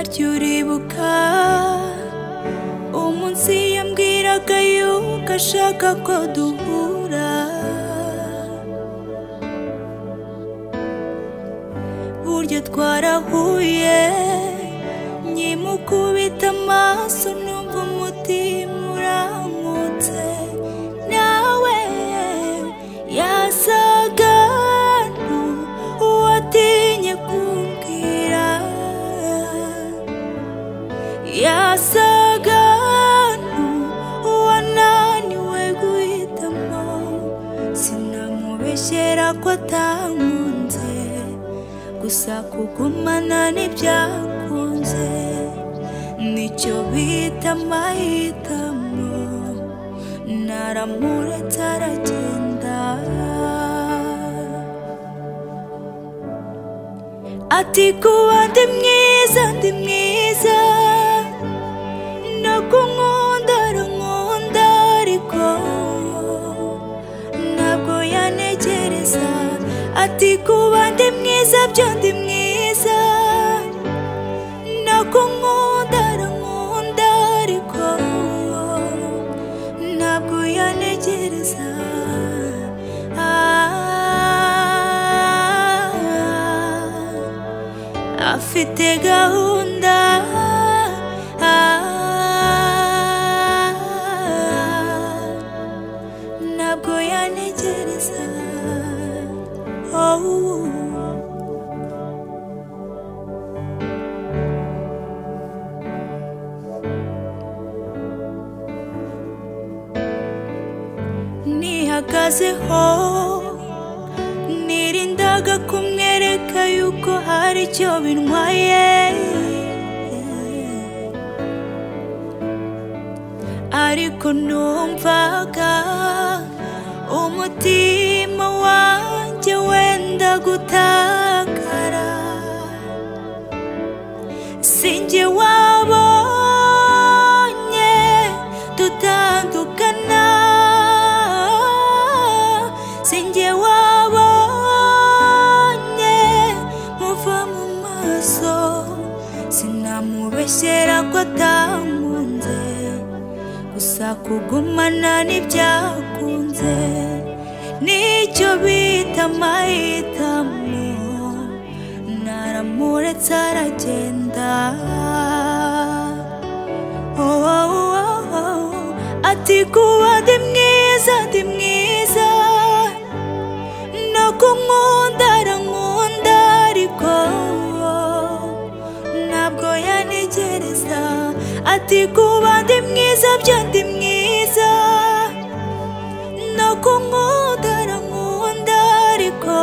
harya uribuka umunsi yambwiraga yuko ashaka ko duhura, burya twarahuye nkimukubita amaso numva umutima uramutse, nawe yasaga n'uwatinye kumbwira, yasaga n'uwananiwe guhitamo, sinamubeshyera ko atankunze, gusa kugumana ntibyakunze, nicyo bita amahitamo, naramuretse aragenda. Ati kuba ndi mwiza no kunkunda arankunda, ariko ntabwo yanegereza. Ati kuba ndi mwiza byo ndi mwiza no kunkunda arankunda, ariko ntabwo yanegereza. Afite gahunda, ntabwo yanegereza. Nihagazeho nirindaga kumwereka yuko hari icyo bintwaye, ariko numvaga umutima wanjye wenda gutakara. Sinjye wabonye dutandukana, sinjye wabonye muva mu maso, sinamubeshyera ko atankunze, gusa kugumana ntibyakunze, nicyo bita amahitamo, naramuretse aragenda. Ati kuba ndi mwiza no kunkunda arankunda, ariko ntabwo yanegereza. Ati kuba ndi mwiza byo ndi mwiza no kunkunda arankunda, ariko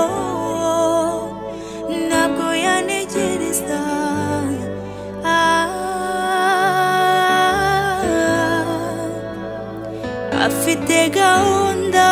ntabwo yanegereza. Afite gahunda,